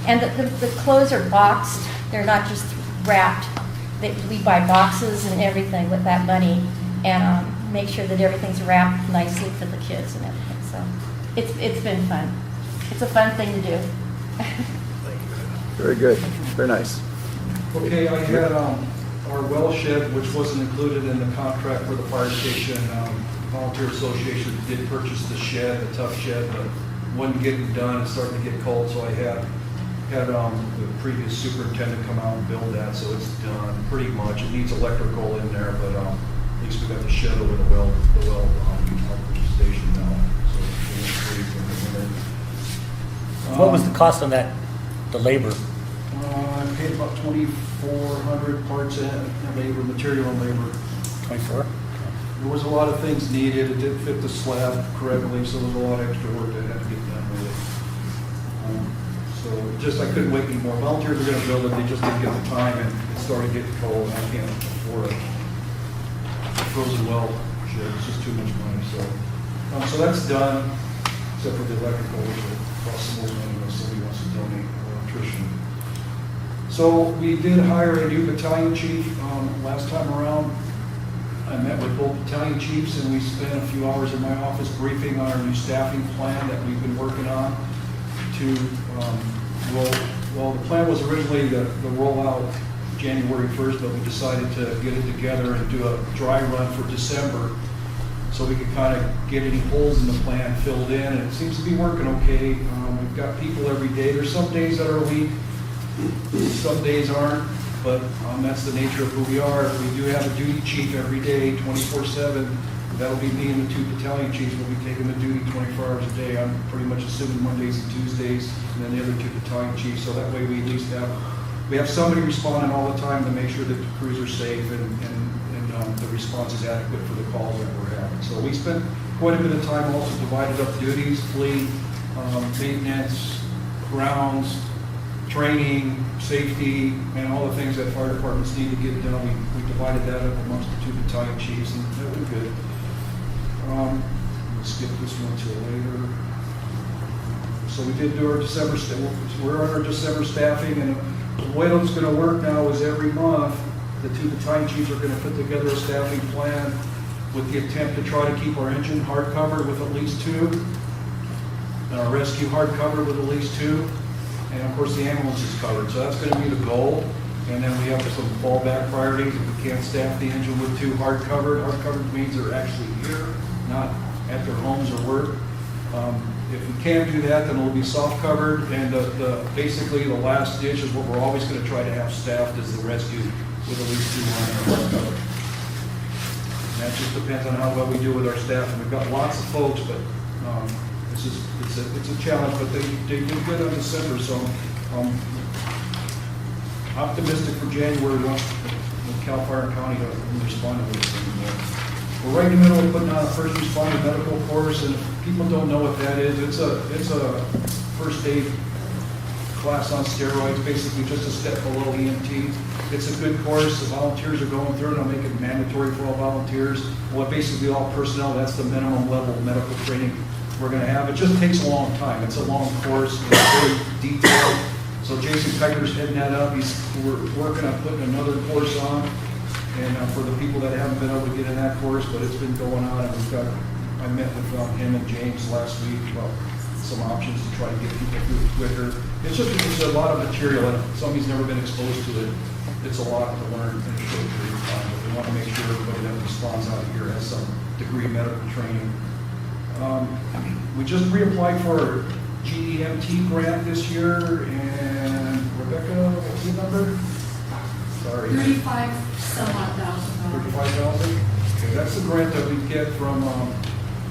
And the clothes are boxed, they're not just wrapped. We buy boxes and everything with that money, and make sure that everything's wrapped nicely for the kids and everything. So it's been fun. It's a fun thing to do. Very good. Very nice. Okay, I had our well shed, which wasn't included in the contract for the fire station. Volunteer Association did purchase the shed, the tough shed, but wasn't getting done. It's starting to get cold, so I had the previous superintendent come out and build that, so it's done pretty much. It needs electrical in there, but at least we got the shed over the well station now. So it's pretty good. What was the cost on that, the labor? I paid about 2,400 parts and labor, material and labor. 24? There was a lot of things needed. It didn't fit the slab correctly, so there was a lot of extra work that had to get done with it. So just, I couldn't wait anymore. Volunteers were gonna build it, they just didn't get the time, and it started getting cold, and I can't afford it. Frozen well shed, it's just too much money, so. So that's done, except for the electrical, which will cost some more money, unless somebody wants to donate an electrician. So we did hire a new battalion chief last time around. I met with both battalion chiefs, and we spent a few hours in my office briefing on our new staffing plan that we've been working on to well, the plan was originally the rollout January 1st, but we decided to get it together and do a dry run for December so we could kind of get any holes in the plan filled in, and it seems to be working okay. We've got people every day. There's some days that are weak, some days aren't, but that's the nature of who we are. We do have a duty chief every day, 24/7. That'll be me and the two battalion chiefs will be taking the duty 24 hours a day. I'm pretty much assuming Mondays and Tuesdays, and then the other two battalion chiefs. So that way we at least have somebody responding all the time to make sure that the crews are safe and the response is adequate for the calls that we're having. So we spent quite a bit of time also divided up duties, fleet, maintenance, grounds, training, safety, and all the things that fire departments need to get done. We divided that up amongst the two battalion chiefs, and that went good. We'll skip this one till later. So we did do our December, we're on our December staffing, and the way it's going to work now is every month, the two battalion chiefs are going to put together a staffing plan with the attempt to try to keep our engine hard covered with at least 2, and our rescue hard covered with at least 2, and of course the ambulance is covered. So that's going to be the goal. And then we have some fallback priorities. If we can't staff the engine with 2 hard covered means they're actually here, not at their homes or work. If we can't do that, then it'll be soft covered, and basically the last ditch is what we're always going to try to have staffed is the rescue with at least 2 hard covered. And that just depends on how well we do with our staff. And we've got lots of folks, but it's a challenge. But they did good on December, so optimistic for January once Cal Fire County will respond to this anymore. We're right in the middle of putting on a first responder medical course, and if people don't know what that is, it's a first aid class on steroids, basically just a step below EMT. It's a good course. The volunteers are going through it. I'll make it mandatory for all volunteers. Well, basically all personnel, that's the minimum level of medical training we're going to have. It just takes a long time. It's a long course. It's very detailed. So Jason Kiker's heading that up. We're working on putting another course on, and for the people that haven't been able to get in that course, but it's been going on, and I met with him and James last week about some options to try to get people through it quicker. It's a lot of material, and if somebody's never been exposed to it, it's a lot to learn in a short period of time. But we want to make sure everybody that responds out here has some degree of medical training. We just reapplied for our GEMT grant this year, and Rebecca, what's the number? Sorry. 35,000. 35,000? Okay, that's the grant that we get from,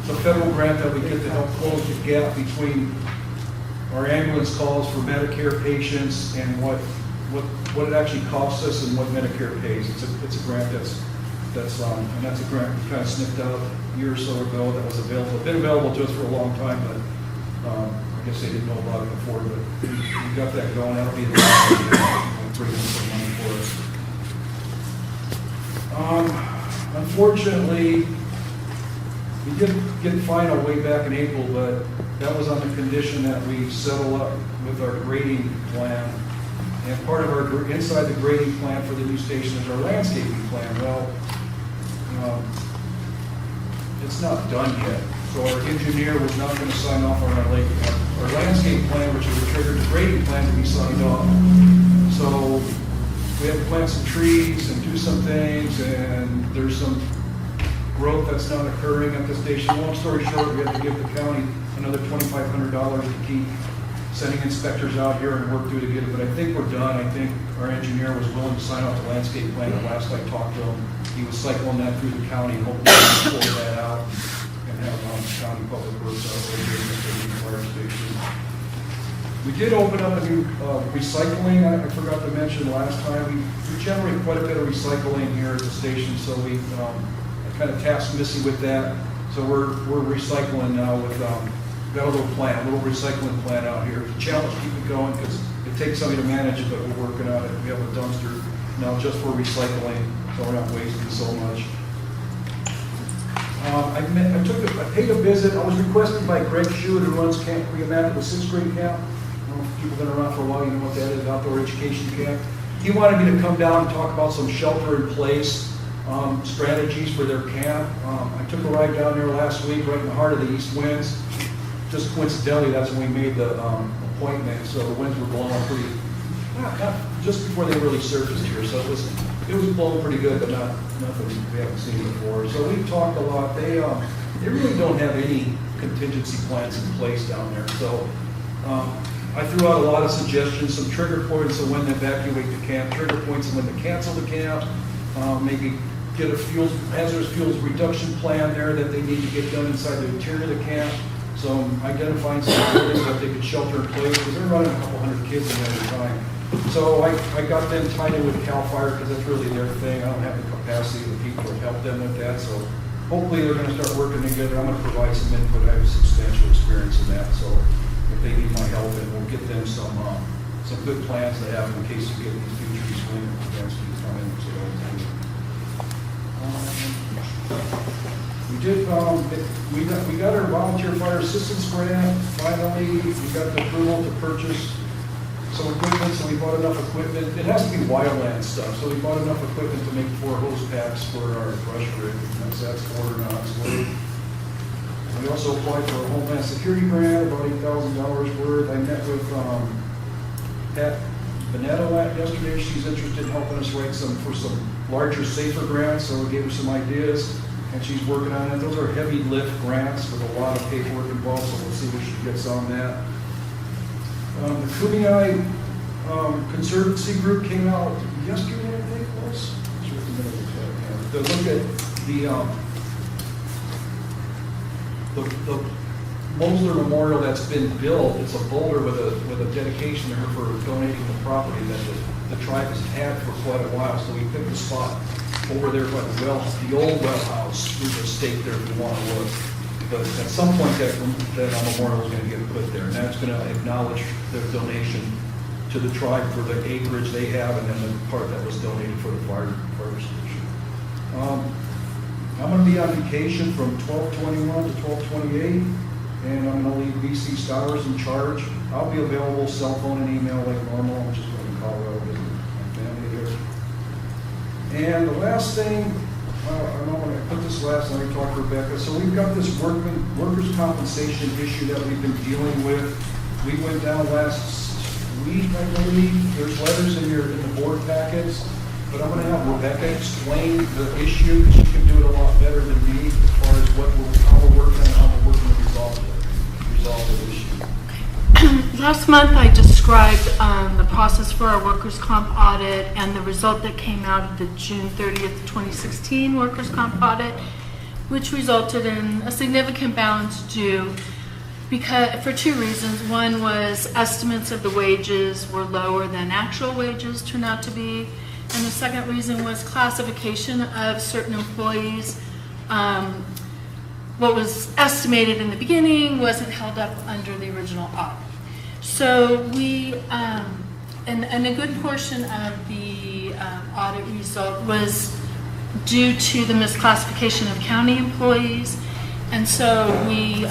it's a federal grant that we get to help close the gap between our ambulance calls for Medicare patients and what it actually costs us and what Medicare pays. It's a grant and that's a grant we kind of sniffed out a year or so ago that was available. It's been available to us for a long time, but I guess they didn't know about it before, but we got that going. That'll be the bring in some money for us. Unfortunately, we did get final way back in April, but That was on the condition that we settle up with our grading plan. And part of our, inside the grading plan for the new station is our landscaping plan. Well, it's not done yet. So our engineer was not going to sign off on our landscape plan, which is a trigger to grading plan, to be signed off. So we have to plant some trees and do some things, and there's some growth that's not occurring at the station. Long story short, we have to give the county another $2,500 to keep sending inspectors out here and work through to get it. But I think we're done. I think our engineer was willing to sign off the landscape plan. The last I talked to him, he was cycling that through the county, and hopefully we can pull that out and have county public works out there at the fire station. We did open up a new recycling. I forgot to mention last time, we generate quite a bit of recycling here at the station, so we kind of tasked Missy with that. So we're recycling now with, got a little plant, a little recycling plant out here. It's a challenge to keep it going because it takes somebody to manage it, but we're working on it. We have a dumpster now just for recycling, so we're not wasting so much. I paid a visit. I was requested by Greg Schuett, who runs Camp Reimagined, the 6th grade camp. I don't know if people have been around for a while, you know what that is, outdoor education camp. He wanted me to come down and talk about some shelter-in-place strategies for their camp. I took a ride down there last week, right in the heart of the east winds. Just coincidentally, that's when we made the appointment, so the winds were blowing pretty, not just before they really surfaced here, so it was blowing pretty good, but nothing we haven't seen before. So we've talked a lot. They really don't have any contingency plans in place down there. So I threw out a lot of suggestions, some trigger points of when to evacuate the camp, trigger points of when to cancel the camp, maybe get a hazardous fuels reduction plan there that they need to get done inside the interior of the camp. So identifying some buildings that they could shelter in place, because they're running a couple hundred kids in there at a time. So I got them tied in with CAL FIRE because that's really their thing. I don't have the capacity of the people to help them with that. So hopefully they're going to start working together. I'm going to provide some input. I have substantial experience in that. So if they need my help, then we'll get them some good plans to have in case you get these future swing events to come in. So we got our volunteer fire assistance grant. Finally, we got the approval to purchase some equipment, so we bought enough equipment. It has to be wildland stuff, so we bought enough equipment to make 4 hose packs for our brush rig. That's ordered now. We also applied for a Homeland Security grant, about $8,000 worth. I met with Pat Bonetta yesterday. She's interested in helping us write some larger, safer grants, so we gave her some ideas, and she's working on it. Those are heavy lift grants with a lot of paperwork involved, so we'll see what she gets on that. The Kunai Conservancy Group came out yesterday, I think it was. To look at the Mosler Memorial that's been built. It's a boulder with a dedication to her for donating the property that the tribe has had for quite a while. So we picked a spot over there by the old well house. There's a stake there if you want to look. But at some point that memorial is going to get put there, and that's going to acknowledge their donation to the tribe for the acreage they have, and then the part that was donated for the fire station. I'm going to be on vacation from 12/21 to 12/28, and I'm going to leave BC Stowers in charge. I'll be available cell phone and email like normal. I'm just going to Colorado visit my family here. And the last thing, I don't know when I put this last, let me talk to Rebecca. So we've got this workers' compensation issue that we've been dealing with. We went down last week, I believe. There's letters in the board packets, but I'm going to have Rebecca explain the issue. She can do it a lot better than me as far as how we're working and how we're working to resolve the issue. Last month I described the process for our workers' comp audit and the result that came out of the June 30th, 2016 workers' comp audit, which resulted in a significant balance due for 2 reasons. One was estimates of the wages were lower than actual wages turned out to be, and the second reason was classification of certain employees. What was estimated in the beginning wasn't held up under the original audit. So we, and a good portion of the audit result was due to the misclassification of county employees. And so we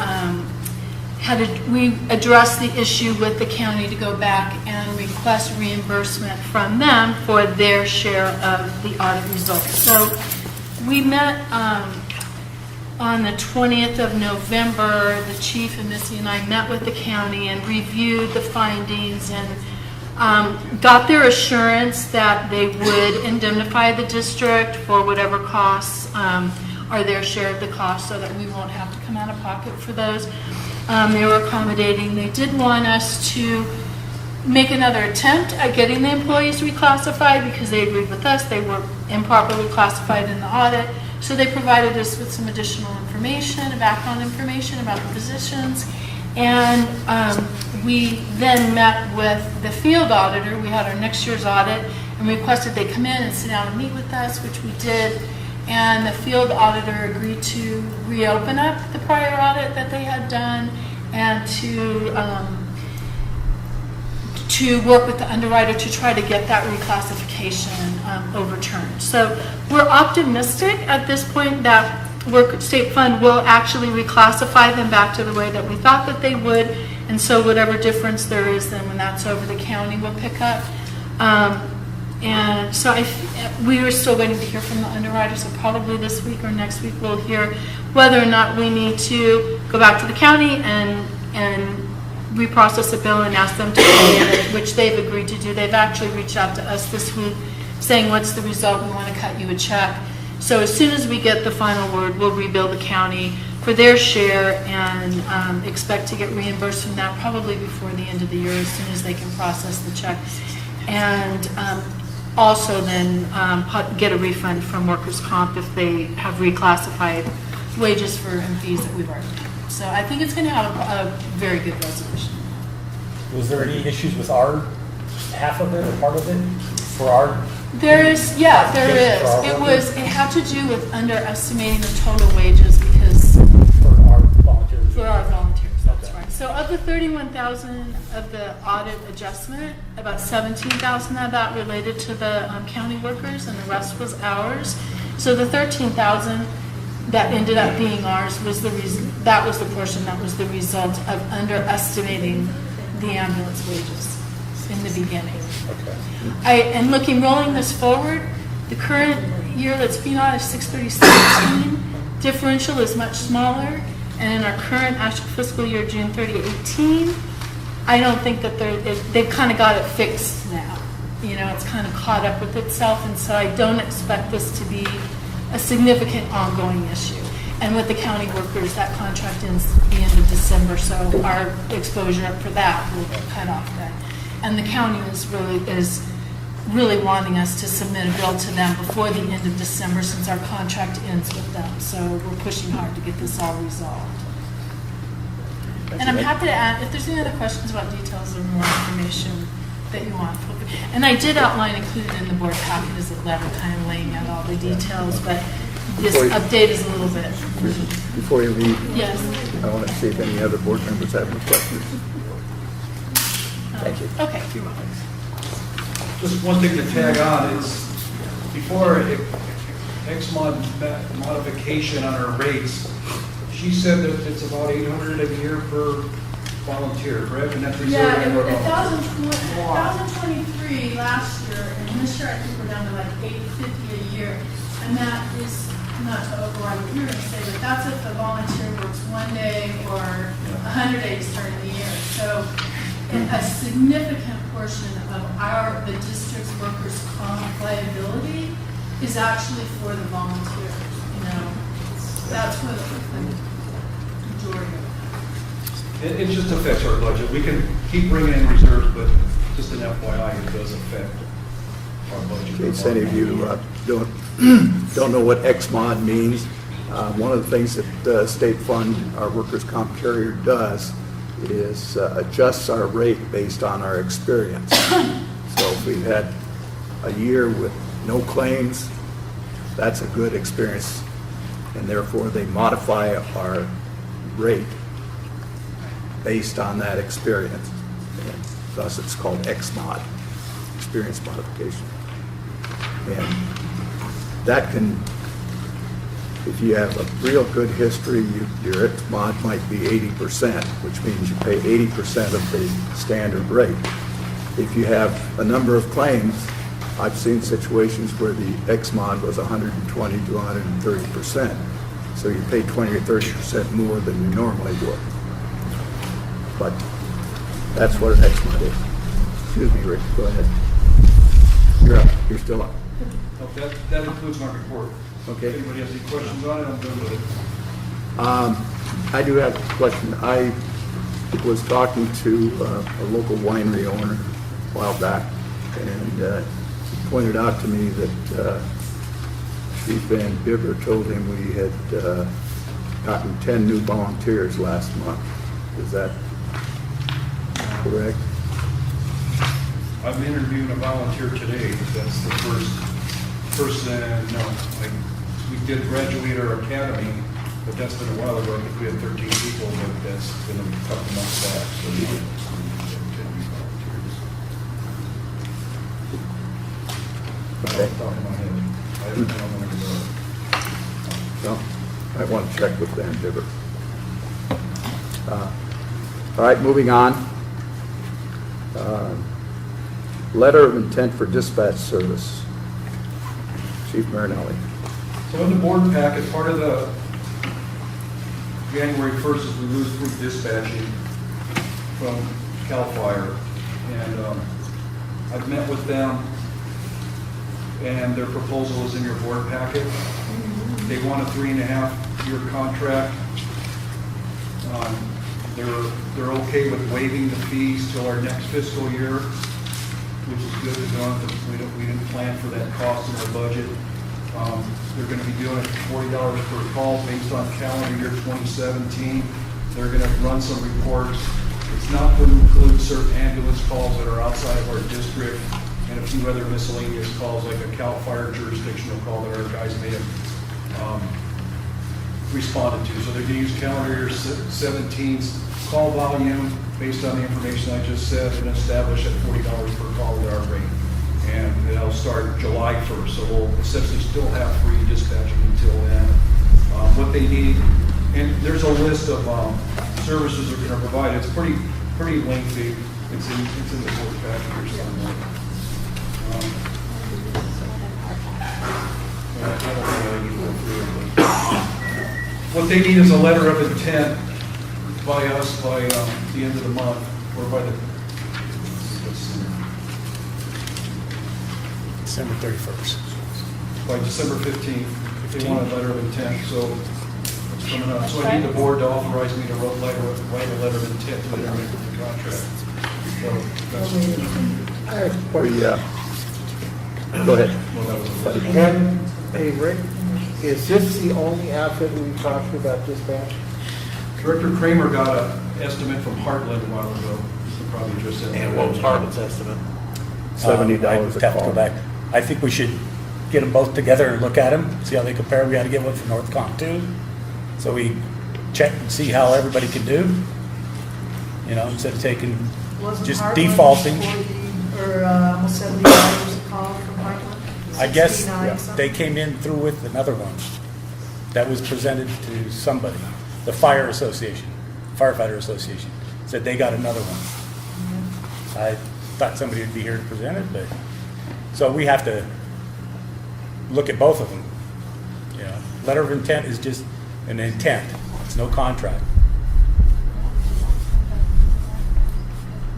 we addressed the issue with the county to go back and request reimbursement from them for their share of the audit results. So we met on the 20th of November. The chief and Missy and I met with the county and reviewed the findings and got their assurance that they would indemnify the district for whatever costs are their share of the cost, so that we won't have to come out of pocket for those. They were accommodating. They did want us to make another attempt at getting the employees reclassified because they agreed with us. They were improperly classified in the audit. So they provided us with some additional information, background information about the positions. And we then met with the field auditor. We had our next year's audit and requested they come in and sit down and meet with us, which we did. And the field auditor agreed to reopen up the prior audit that they had done and to work with the underwriter to try to get that reclassification overturned. So we're optimistic at this point that State Fund will actually reclassify them back to the way that we thought that they would. And so whatever difference there is, then when that's over, the county will pick up. And so we were still waiting to hear from the underwriter, so probably this week or next week we'll hear whether or not we need to go back to the county and reprocess the bill and ask them to pay it, which they've agreed to do. They've actually reached out to us this week saying, what's the result? We want to cut you a check. So as soon as we get the final word, we'll rebill the county for their share and expect to get reimbursed from that probably before the end of the year as soon as they can process the check. And also then get a refund from workers' comp if they have reclassified wages and fees that we've already done. So I think it's going to have a very good resolution. Was there any issues with our half of it or part of it for our? There is. It had to do with underestimating the total wages because For our volunteers? for our volunteers, that's right. So of the $31,000 of the audit adjustment, about $17,000 of that related to the county workers and the rest was ours. So the $13,000 that ended up being ours was the reason, that was the portion that was the result of underestimating the ambulance wages in the beginning. Okay. And rolling this forward, the current year that's being on is 6/30/17. Differential is much smaller, and in our current actual fiscal year, June 30, 18, I don't think that they've kind of got it fixed now. You know, it's kind of caught up with itself, and so I don't expect this to be a significant ongoing issue. And with the county workers, that contract ends at the end of December, so our exposure for that will cut off then. And the county is really wanting us to submit a bill to them before the end of December since our contract ends with them. So we're pushing hard to get this all resolved. And I'm happy to add, if there's any other questions about details or more information that you want. And I did outline, included in the board packet is a letter kind of laying out all the details, but this update is a little bit. Before you leave, Yes. I want to see if any other board members have any questions. Thank you. Okay. Just one thing to tag on is, before Exmon modification on our rates, she said that it's about 800 a year per volunteer, correct? And that's Yeah, reserved it for was 2023 last year, and this year I think we're down to like $850 a year. And that is, not to override what you're going to say, but that's if the volunteer works 1 day or 100 days during the year. So a significant portion of the district's workers' comp liability is actually for the volunteers. You know, that's what the majority of it. It just affects our budget. We can keep bringing in reserves, but just an FYI, it does affect our budget. In case any of you don't know what XMOD means, one of the things that State Fund, our workers' comp carrier, does is adjusts our rate based on our experience. So if we've had a year with no claims, that's a good experience, and therefore they modify our rate based on that experience. And thus it's called XMOD, experience modification. And that can If you have a real good history, your X-mod might be 80%, which means you pay 80% of the standard rate. If you have a number of claims, I've seen situations where the X-mod was 120 to 130%. So you pay 20 or 30% more than you normally would. But that's what an X-mod is. Excuse me, Rick, go ahead. You're up, you're still up. Okay, that includes my report. Okay. If anybody has any questions on it, I'm good with it. I do have a question. I was talking to a local winery owner a while back, and he pointed out to me that Chief Van Bibber told him we had gotten 10 new volunteers last month. Is that correct? I'm interviewing a volunteer today. That's the first person, we did graduate our academy, but that's been a while ago. I think we had 13 people, but that's been a couple months back. So we had 10 new volunteers. Okay. Off the top of my head. I don't know when to go. No, I want to check with Van Bibber. All right, moving on. Letter of intent for dispatch service. Chief Marinelli. So in the board packet, part of the January 1st is we lose through dispatching from CAL FIRE. And I've met with them, and their proposal is in your board packet. They want a 3.5-year contract. They're okay with waiving the fees till our next fiscal year, which is good to know, because we didn't plan for that cost in our budget. They're going to be doing it for $40 per call based on calendar year 2017. They're going to run some reports. It's not going to include certain ambulance calls that are outside of our district and a few other miscellaneous calls, like a CAL FIRE jurisdictional call that our guys may have responded to. So they're going to use calendar year 17's call volume based on the information I just said and establish at $40 per call at our rate. And it'll start July 1st, so we'll essentially still have free dispatching until then. What they need, and there's a list of services they're going to provide. It's pretty lengthy. It's in the board package or something. What they need is a letter of intent by us by the end of the month, or by the, let's see, December 31st. by December 15th, if they want a letter of intent, so it's coming up. So I need the board to authorize me to write a letter of intent to enter into the contract. So that's, Go ahead. well, that was it. And, hey, Rick, is this the only outfit we talked about dispatch? Director Kramer got an estimate from Heartland a while ago. You could probably just said. And what was Hartman's estimate? $70 I'd a have to go call. back. I think we should get them both together and look at them, see how they compare. We got to get one from Northcom too, so we check and see how everybody can do. You know, instead of taking, Wasn't just Heartland defaulting. 40 or almost $70 a call from Heartland? I guess 69 something? they came in through with another one that was presented to somebody. The Fire Association, Firefighter Association, said they got another one. I thought somebody would be here to present it, but, so we have to look at both of them. You know, letter of intent is just an intent, it's no contract.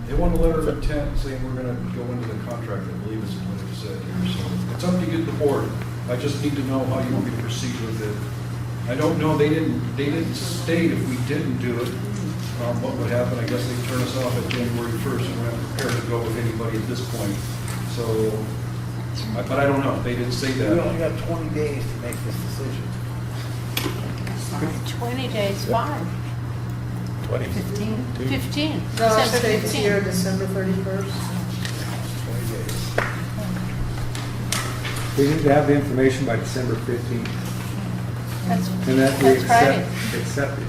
They want a letter of intent saying we're going to go into the contract, I believe is what it said here. So it's up to you, the board. I just need to know how you want me to proceed with it. I don't know, they didn't state if we didn't do it, what would happen. I guess they'd turn us off at January 1st and we're not prepared to go with anybody at this point. So, but I don't know, they didn't say We only that. got 20 days to make this decision. 20 days, fine. 20. 15? 15. No, I December said it's 15. here, December 31st. 20 days. We need to have the information by December 15th, That's and that we that's Friday. accept it.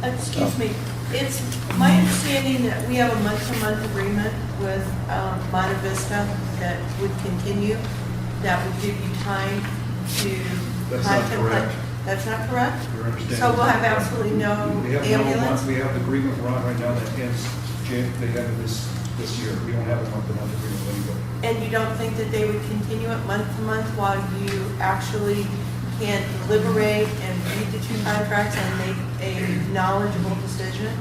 Excuse me, it's my understanding that we have a month-to-month agreement with Monte Vista that would continue. that would give you time to That's not contemplate. correct. That's not correct? Your understanding. So we'll have absolutely no We have ambulance? we have the agreement we're on right now that ends the end of this year. We don't have a month-to-month agreement with anybody. And you don't think that they would continue it month to month while you actually can deliberate and read the two contracts and make a knowledgeable decision?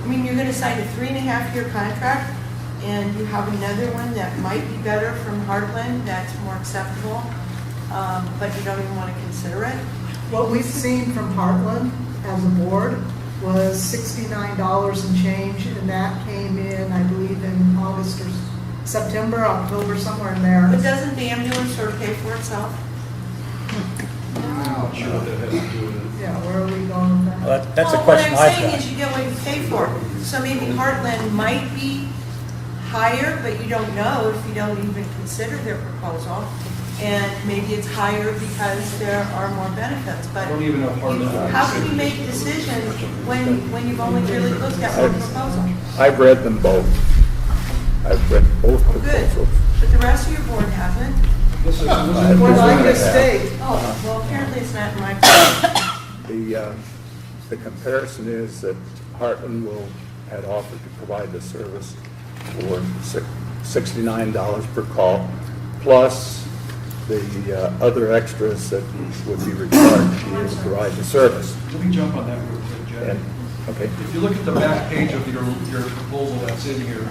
I mean, you're gonna sign a 3.5-year contract, and you have another one that might be better from Heartland, that's more acceptable, but you don't even wanna consider it? What we've seen from Heartland as a board was $69 and change, and that came in, I believe, in August or September, October, somewhere in there. But doesn't the ambulance sort of pay for itself? I'm not sure what that has to do with it. Yeah, where are we going with that? Well, that's a Well, question what I'm I've saying got. is you get what you pay for. So maybe Heartland might be higher, but you don't know if you don't even consider their proposal. And maybe it's higher because there are more benefits, but I don't even know if Heartland. how can you make decisions when you've only really looked at one proposal? I've read them both. I've read both Well, good, proposals. but the rest of your board hasn't. This is, Well, like the state, Oh, well, apparently it's not in my. The comparison is that Heartland had offered to provide the service for $69 per call, plus the other extras that would be required to be able to provide the service. let me jump on that real quick, Jed. And, okay, If you look at the back page of your proposal that's in here,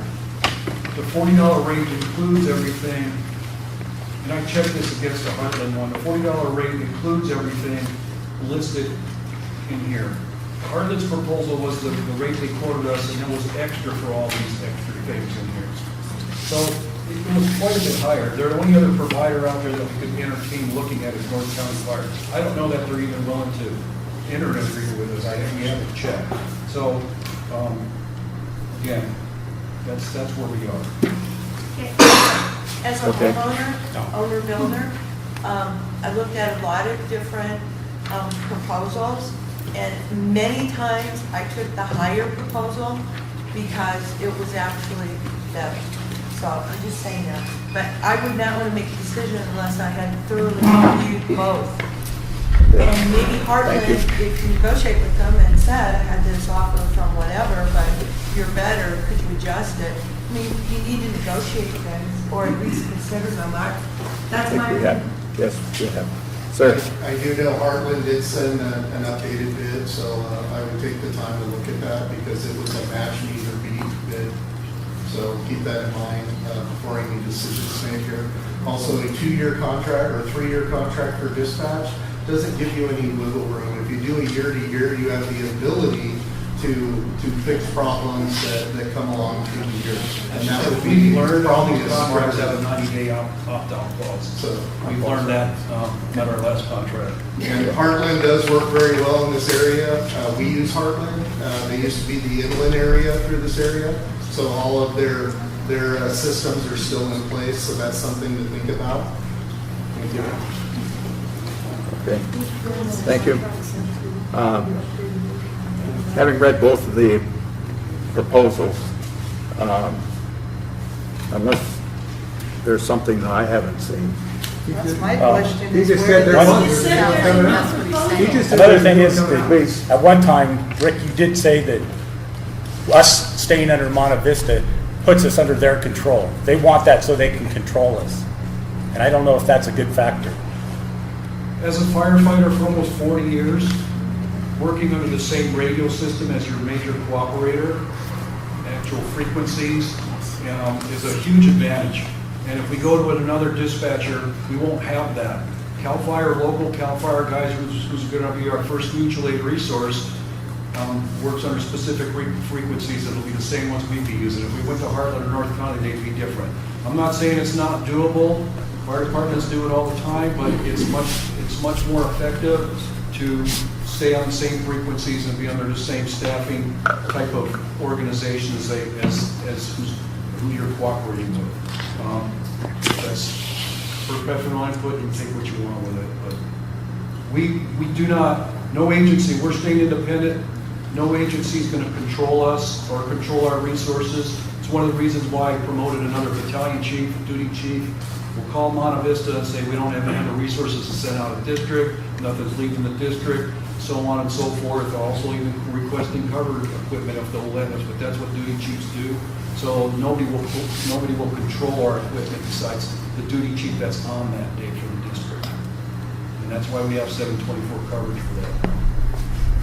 the $40 rate includes everything, and I checked this against the Heartland one, the $40 rate includes everything listed in here. Heartland's proposal was the rate they quoted us, and there was extra for all these extra things in here. So it was quite a bit higher. They're the only other provider out there that we could entertain looking at is North County Fire. I don't know that they're even willing to enter an agreement with us. We haven't checked. So, again, that's where we are. As a Okay. owner builder, I looked at a lot of different proposals, and many times I took the higher proposal because it was actually better. So I'm just saying that. But I would not want to make a decision unless I had thoroughly reviewed both. And maybe Heartland, Thank you. if you negotiate with them and said, I had this offer from whatever, but you're better, could you adjust it? I mean, you need to negotiate things, or at least consider them. That's I my think we have, opinion. yes, we have. Sir? I do know Heartland did send an updated bid, so I would take the time to look at that because it was a match meter beat bid. So keep that in mind before any decisions made here. Also, a 2-year contract or 3-year contract for dispatch doesn't give you any wiggle room. If you do a year-to-year, you have the ability to fix problems that come along through the year. And that would be We've learned all probably these a contracts smarter. have a 90-day opt-out clause. So We've learned that at our last contract. And Heartland does work very well in this area. We use Heartland. They used to be the inland area through this area. So all of their systems are still in place, so that's something to think about. Thank you. Okay, thank you. Having read both of the proposals, unless there's something that I haven't seen. that's my question. He is just where said there this was- is He said coming there's up. nothing. He just said Another there's thing more is, coming out. Please. at one time, Rick, you did say that us staying under Monte Vista puts us under their control. They want that so they can control us. And I don't know if that's a good factor. As a firefighter for almost 40 years, working under the same radio system as your major cooperator, actual frequencies, is a huge advantage. And if we go to another dispatcher, we won't have that. CAL FIRE, local CAL FIRE guys, who's going to be our first mutual aid resource, works under specific frequencies that'll be the same ones we'd be using. If we went to Heartland or North County, they'd be different. I'm not saying it's not doable. Fire departments do it all the time, but it's much more effective to stay on the same frequencies and be under the same staffing type of organization as who you're cooperating with. That's professional input, and take what you want with it. But we do not, no agency, we're staying independent. No agency is going to control us or control our resources. It's It's one of the reasons why I promoted another battalion chief, duty chief. We'll call Monte Vista and say, we don't have any resources to send out of district, nothing's leaving the district, so on and so forth. Also even requesting cover equipment if they'll let us, but that's what duty chiefs do. So nobody will control our equipment besides the duty chief that's on that day for the district. And that's why we have 724 coverage for that.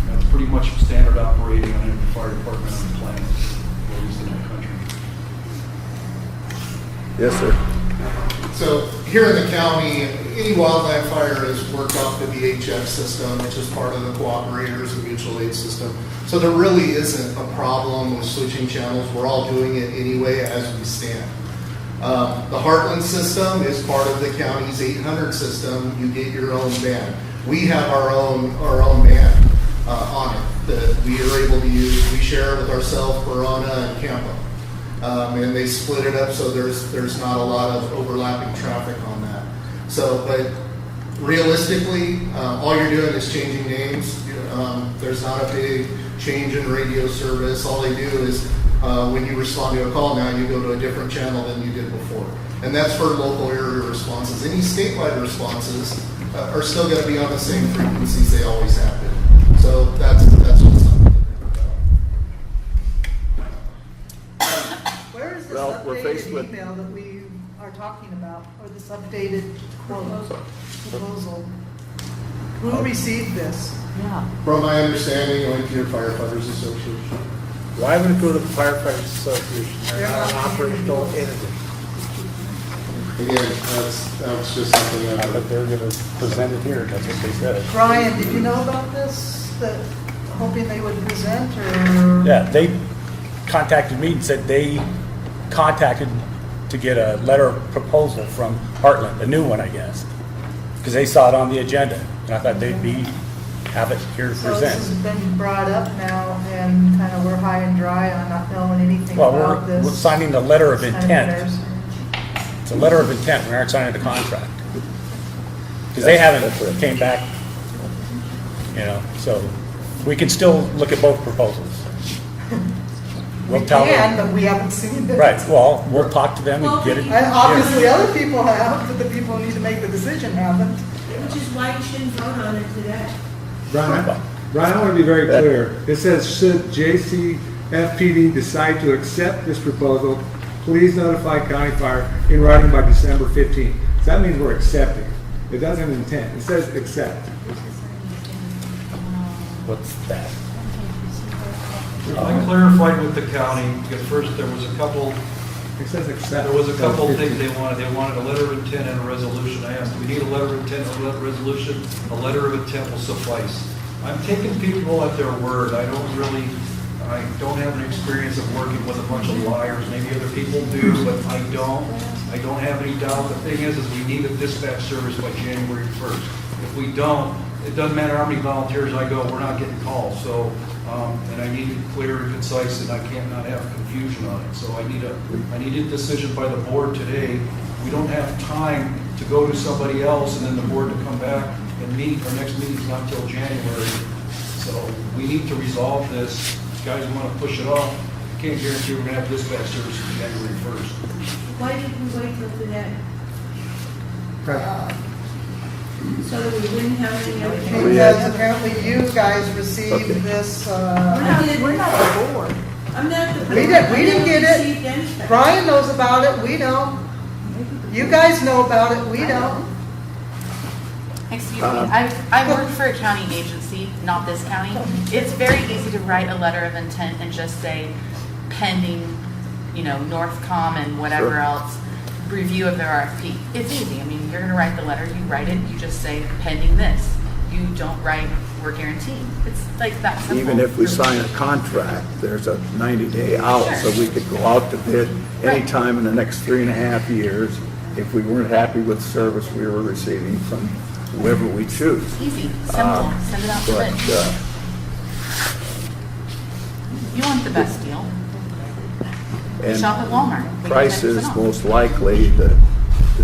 That's pretty much standard operating on every fire department on the planet, or at least in the country. Yes, sir. So here in the county, any wildland fire is worked off the VHF system, which is part of the cooperators and mutual aid system. So there really isn't a problem with switching channels. We're all doing it anyway as we stand. The Heartland system is part of the county's 800 system. You get your own band. We have our own band on it that we are able to use. We share it with ourselves, Corona, and Campo. And they split it up so there's not a lot of overlapping traffic on that. So, but realistically, all you're doing is changing names. There's not a big change in radio service. All they do is when you respond to a call now, you go to a different channel than you did before. And that's for local area responses. Any statewide responses are still going to be on the same frequencies they always have been. So that's what's up. Where is this Well, we're faced updated with- email that we are talking about, or this updated proposal? Who received this? From my understanding, it went to your firefighters association. Why would it go to the firefighters association? They're not an operational entity. Again, that's just something I that thought they were going to present it here, that's what they said. Brian, did you know about this? That hoping they would present, or? Yeah, they contacted me and said they contacted to get a letter of proposal from Heartland, a new one, I guess, because they saw it on the agenda, and I thought they'd have it here to So this has present. been brought up now, and kind of we're high and dry on not knowing anything Well, about this. we're signing the letter of Kind intent. embarrassing. It's a letter of intent, we aren't signing the contract. Because they haven't came back, so we can still look at both proposals. We'll We tell can, them. but we haven't seen it. Right, well, we'll talk to them and get it. And obviously, other people have, but the people who need to make the decision haven't. Which is why you shouldn't vote on it today. Brian, I want to be very clear. It says, should JCFPD decide to accept this proposal, please notify County Fire in writing by December 15th. So that means we're accepting. It doesn't intent. It says accept. What's that? I clarified with the county, because first there was a couple It says accept. There was a couple of things they wanted. They wanted a letter of intent and a resolution. I asked, do we need a letter of intent or a resolution? A letter of intent will suffice. I'm taking people at their word. I don't have an experience of working with a bunch of liars. Maybe other people do, but I don't. I don't have any doubt. The thing is we need a dispatch service by January 1st. If we don't, it doesn't matter how many volunteers I go, we're not getting calls. So, and I need it clear and concise, and I can't not have confusion on it. So I need a decision by the board today. We don't have time to go to somebody else and then the board to come back and meet. Our next meeting's not till January. So we need to resolve this. If you guys want to push it off, I can't guarantee we're going to have dispatch service on January 1st. Why did we wait till today? So that we wouldn't have any other. Because apparently you guys received this, We're not the board. I'm not the board. We didn't get it. Received anything. Brian knows about it, we don't. You guys know about it, we don't. Excuse me, I work for a county agency, not this county. It's very easy to write a letter of intent and just say pending, Northcom and whatever Sure. else, review of their RFP. It's easy. I mean, you're gonna write the letter, you write it, you just say pending this. You don't write, we're guaranteed. It's like that simple. Even if we sign a contract, there's a 90-day out, so we could go out to bid anytime in the next 3.5 years if we weren't happy with the service we were receiving from whoever we choose. Easy, simple, send it out to But bid. You want the best deal. and Shop at Walmart. We get price 10% is off. most likely the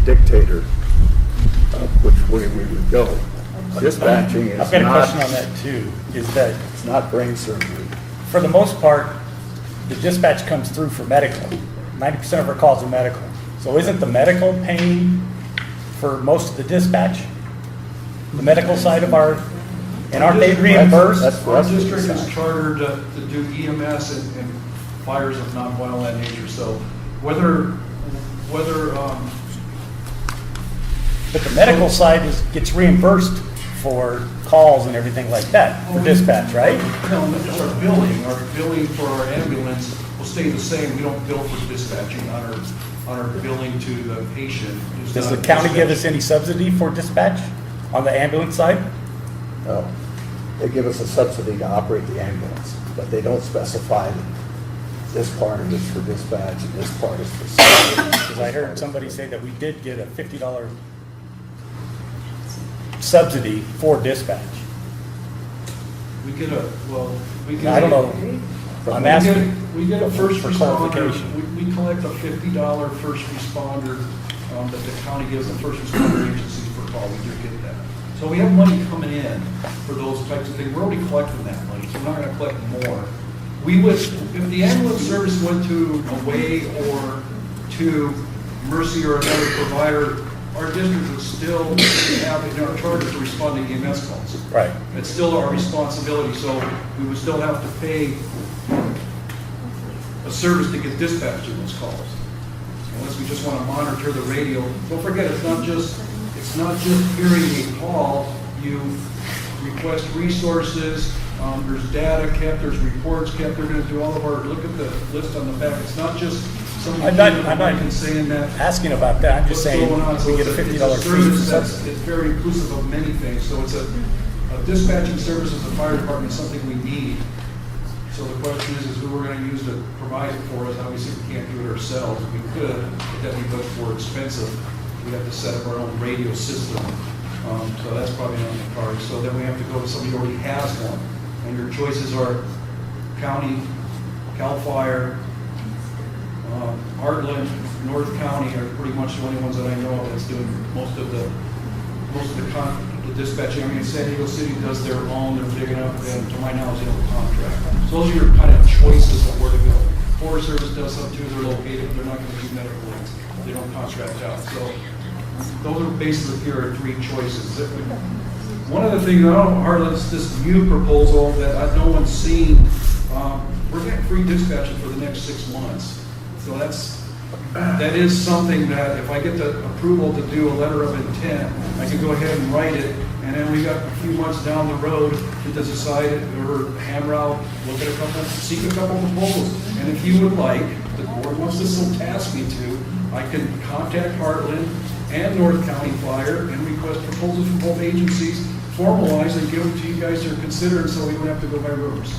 dictator of which way we would go. Dispatching is I've got a question on not, that too, is that it's not brain surgery. for the most part, the dispatch comes through for medical, 90% of our calls are medical. So isn't the medical paying for most of the dispatch? The medical side of our, and aren't they reimbursed? That's for Our us to district is decide. chartered to do EMS and fires of non-violent nature, so whether, But the medical side gets reimbursed for calls and everything like that, for dispatch, right? No, just our billing for our ambulance will stay the same. We don't bill for dispatching on our billing to the patient. It's Does not the county give dispatch. us any subsidy for dispatch on the ambulance side? No. They give us a subsidy to operate the ambulance, but they don't specify that this part of it's for dispatch and this part is for safety. Because I heard somebody say that we did get a $50 subsidy for dispatch. We get we get. I don't know. I'm asking. We get a first for responder, clarification. we collect a $50 first responder that the county gives the first responder agencies per call. We do get that. So we have money coming in for those types of things. We're already collecting that money, so we're not gonna collect more. We would, if the ambulance service went to Away or to Mercy or another provider, our district would still have in our charter to respond to EMS calls. Right. It's still our responsibility, so we would still have to pay a service to get dispatched to those calls. Unless we just want to monitor the radio. Don't forget, it's not just hearing a call. You request resources, there's data kept, there's reports kept. They're going to do all of our, look at the list on the back. It's not just somebody I'm not saying that. asking about that. I'm just What's saying going on. So we get a it's $50 it's fee for service that's- subsidy. It's very inclusive of many things. So it's a dispatching service as a fire department is something we need. So the question is who we're going to use to provide it for us. Obviously, we can't do it ourselves. We could, but that'd be much more expensive. We have to set up our own radio system. So that's probably not in the cards. So then we have to go to somebody who already has one. And your choices are county, CAL FIRE, Heartland, North County are pretty much the only ones that I know of that's doing most of the dispatching. I mean, San Diego City does their own, they're big enough, and to my knowledge, they have a contract. So those are your kind of choices of where to go. Forest Service does some too, they're located, but they're not gonna do medical ones. They don't contract out. So those are basically your three choices. One of the things, I don't know, Harlan's this new proposal that no one's seen, we're getting free dispatches for the next 6 months. So that is something that if I get the approval to do a letter of intent, I can go ahead and write it, and then we got a few months down the road to decide or hammer out, seek a couple proposals. And if you would like, the board wants to still task me to, I can contact Heartland and North County Fire and request proposals from both agencies, formalize and give them to you guys to consider, so we don't have to go by rumors.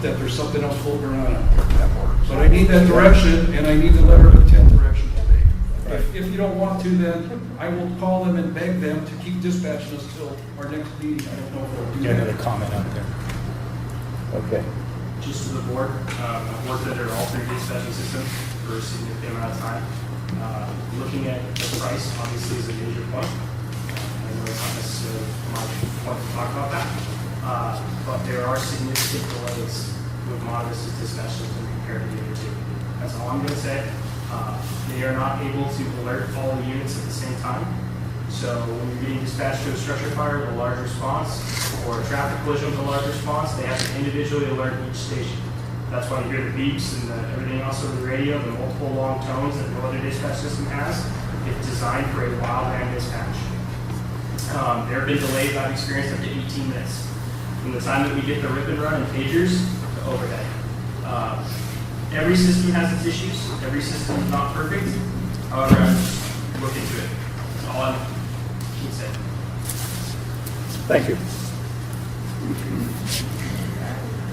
That there's something else floating around out there. But I need that direction, and I need the letter of intent direction today. If you don't want to, then I will call them and beg them to keep dispatching us till our next meeting. I don't know if they'll do Get another that. comment out there. Okay. Just to the board, I've worked under all three dispatching systems for a significant amount of time. Looking at the price obviously is a major point. I know it's not necessarily my point to talk about that, but there are significant delays with Modus' dispatch system compared to the other two. That's all I'm going to say. They are not able to alert all the units at the same time. So when you're getting dispatched to a structure fire with a large response or a traffic collision with a large response, they have to individually alert each station. That's why you hear the beeps and everything else over the radio, the multiple long tones that no other dispatch system has. It's designed for a wildland dispatch. There have been delays I've experienced up to 18 minutes. From the time that we get the rip and run and pagers to overhead. Every system has its issues. Every system is not perfect. However, I just look into it. That's all I can say. Thank you.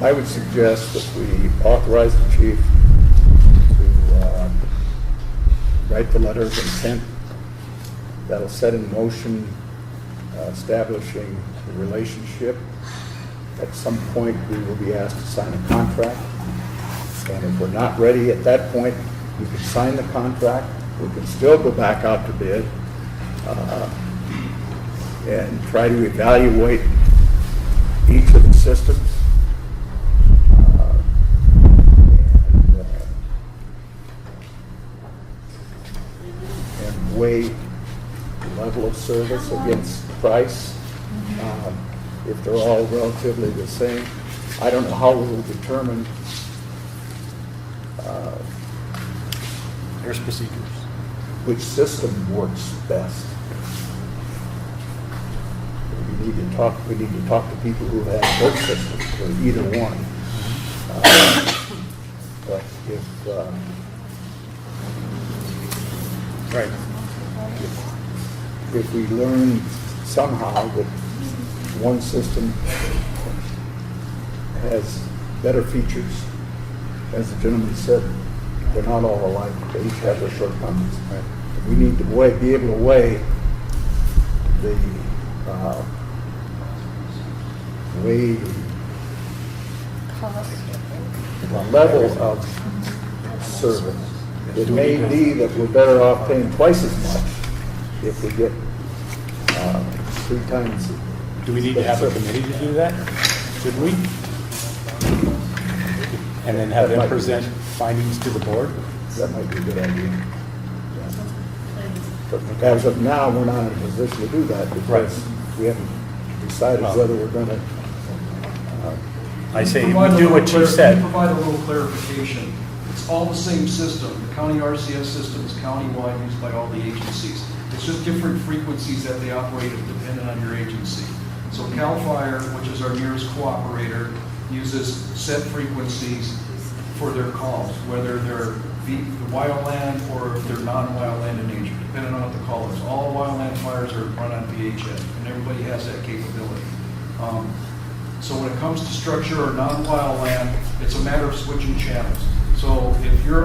I would suggest that we authorize the chief to write the letter of intent that'll set in motion establishing the relationship. At some point, we will be asked to sign a contract. And if we're not ready at that point, we can sign the contract. We can still go back out to bid and try to evaluate each of the systems. service against price, if they're all relatively the same. I don't know how we'll determine There's procedures. which system works best. We need to talk to people who have both systems, or either one. But Right. if we learn somehow that one system has better features, as the gentleman said, they're not all alike, they each have their shortcomings. We need to be able to weigh the level of service. It may be that we're better off paying twice as much if we get 3 times. Do we need to have a committee to do that? Should we? And then have them present findings to the board? That might be a good idea. But as of now, we're not in a position to do that because we haven't decided whether we're going to. I say, Provide we a do little what you clar- said. Provide a little clarification. It's all the same system. The county RCS system is countywide, used by all the agencies. It's just different frequencies that they operate depending on your agency. So CAL FIRE, which is our nearest cooperator, uses set frequencies for their calls, whether they're wildland or if they're non-wildland in nature, depending on what the call is. All wildland fires are run on VHF, and everybody has that capability. So when it comes to structure or non-wildland, it's a matter of switching channels. So if your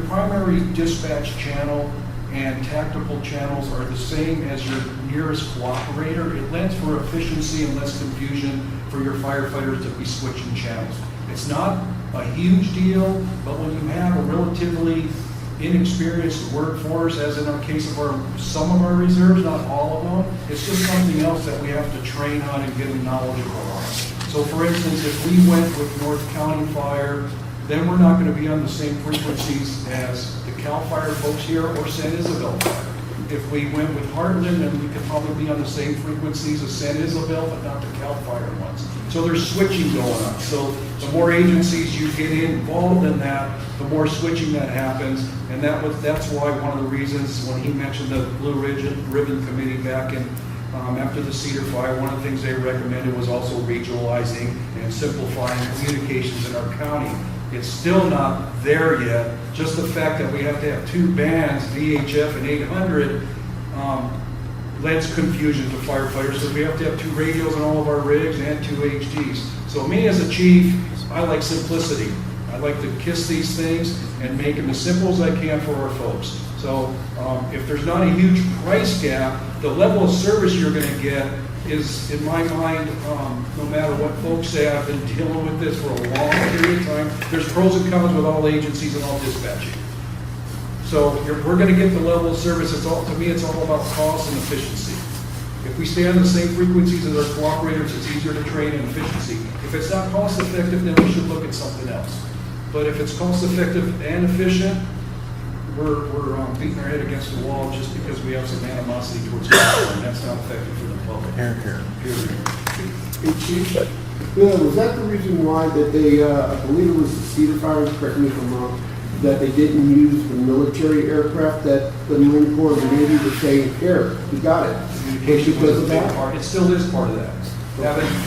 primary dispatch channel and tactical channels are the same as your nearest cooperator, it lends for efficiency and less confusion for your firefighters to be switching channels. It's not a huge deal, but when you have a relatively inexperienced workforce, as in our case of some of our reserves, not all of them, it's just something else that we have to train on and get them knowledgeable on. So for instance, if we went with North County Fire, then we're not going to be on the same frequencies as the CAL FIRE folks here or San Isabel Fire. If we went with Heartland, then we could probably be on the same frequencies as San Isabel, but not the CAL FIRE ones. So there's switching going on. So the more agencies you get involved in that, the more switching that happens. And that's why one of the reasons when he mentioned the Blue Ribbon Committee back in after the Cedar Fire, one of the things they recommended was also regionalizing and simplifying communications in our county. It's still not there yet. Just the fact that we have to have 2 bands, VHF and 800, lends confusion to firefighters. So we have to have 2 radios on all of our rigs and 2 HDs. So me as a chief, I like simplicity. I like to kiss these things and make them as simple as I can for our folks. So if there's not a huge price gap, the level of service you're going to get is, in my mind, no matter what folks say, I've been dealing with this for a long period of time. There's pros and cons with all agencies and all dispatching. So we're going to get the level of service. To me, it's all about cost and efficiency. If we stay on the same frequencies as our cooperators, it's easier to train and efficiency. If it's not cost effective, then we should look at something else. But if it's cost effective and efficient, we're beating our head against the wall just because we have some animosity towards council, and that's not effective for the public. Here. Period. Hey, Chief, was that the reason why that they, I believe it was the Cedar Fire, correct me if I'm wrong, that they didn't use the military aircraft that the Marine Corps and the Navy were saying, here, we got it? Communication Because was a of big that? part. It still is part of that.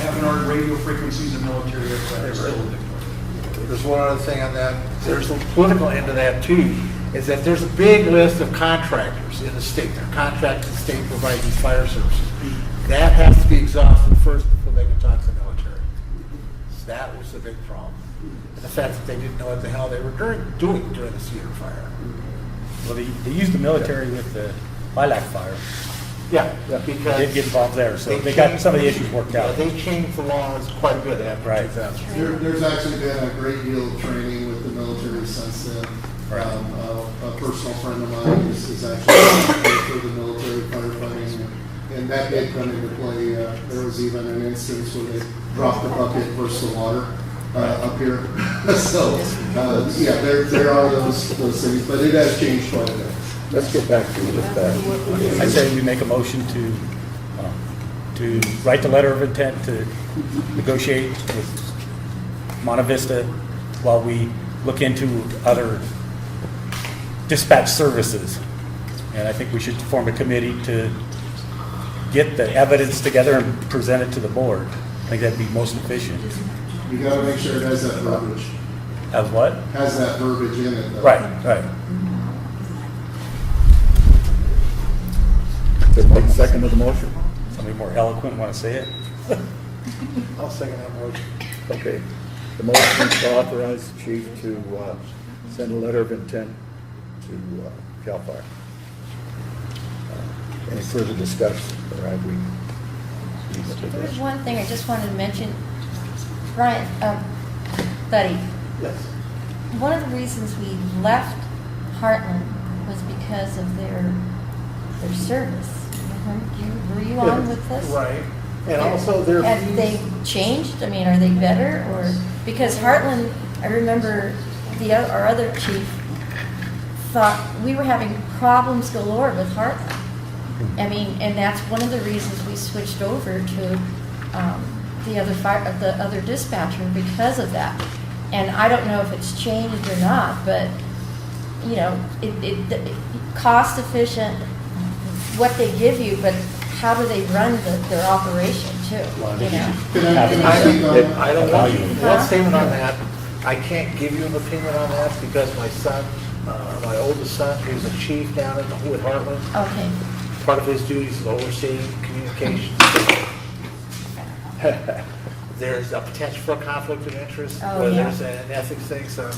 Having our radio frequencies and military aircraft is still a big part. There's one other thing on that. There's the political end of that too, is that there's a big list of contractors in the state. They're contracted to the state providing these fire services. That has to be exhausted first before they can talk to the military. So that was the big problem. And the fact that they didn't know what the hell they were doing during the Cedar Fire. Well, they used the military with the Lilac Fire. Yeah, They because did get involved there, so they got some of the issues worked out. they changed the laws quite a bit after Right. 2000. There's actually been a great deal of training with the military since then. Right. A personal friend of mine is actually for the military firefighting, and that did come into play. There was even an instance where they dropped the bucket versus the water up here. So, yeah, there are those things, but it has changed quite a bit. Let's get back to dispatch. I say we make a motion to write the letter of intent to negotiate with Monte Vista while we look into other dispatch services. And I think we should form a committee to get the evidence together and present it to the board. I think that'd be most efficient. You gotta make sure it has that verbiage, As what? has that verbiage in it. though. Right. Just make a second of the motion. Somebody more eloquent want to say it? I'll second that motion. Okay. The motion is to authorize the chief to send a letter of intent to CAL FIRE. Any further discussion, or have we? There's one thing I just wanted to mention. Brian, Buddy, Yes. one of the reasons we left Heartland was because of their service. Were you on with this? Right. And also their Have fees. they changed? I mean, are they better or, because Heartland, I remember our other chief thought we were having problems galore with Heartland. I mean, and that's one of the reasons we switched over to the other dispatcher because of that. And I don't know if it's changed or not, but you know, it cost efficient what they give you, but how do they run their operation too? You know? I don't want, Huh? one statement on that, I can't give you an opinion on that because my son, my oldest son, who's a chief down in Heartland, Okay. part of his duties is overseeing communications. There's a potential for a conflict of interest, Oh, where yeah. there's an ethics thing, so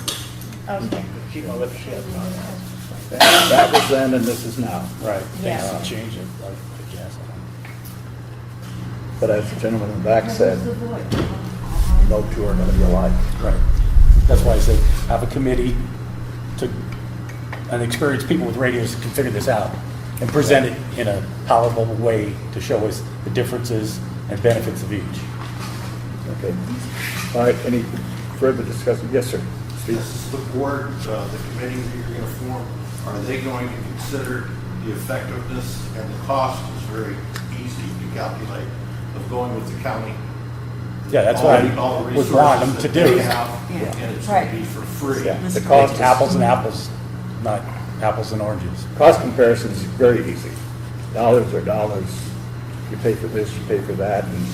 Okay. keep my lips shut on that. That was then and this is now. Right. Yeah. Things have changed, I guess. But as the gentleman in the back said, no two are going to be alike. Right. That's why I said, have a committee and experienced people with radios to can figure this out and present it in a palatable way to show us the differences and benefits of each. Okay. All right, any further discussion? Yes, sir. Steve? This is the board, the committee that you're going to form, are they going to consider the effectiveness and the cost is very easy to calculate of going with the county? Yeah, that's All what the- I all the would want them resources to that do. they have, And it's going to be for free. Yeah, the It's cost, apples and apples, not apples and oranges. cost comparison is very easy. Dollars are dollars. You pay for this, you pay for that, and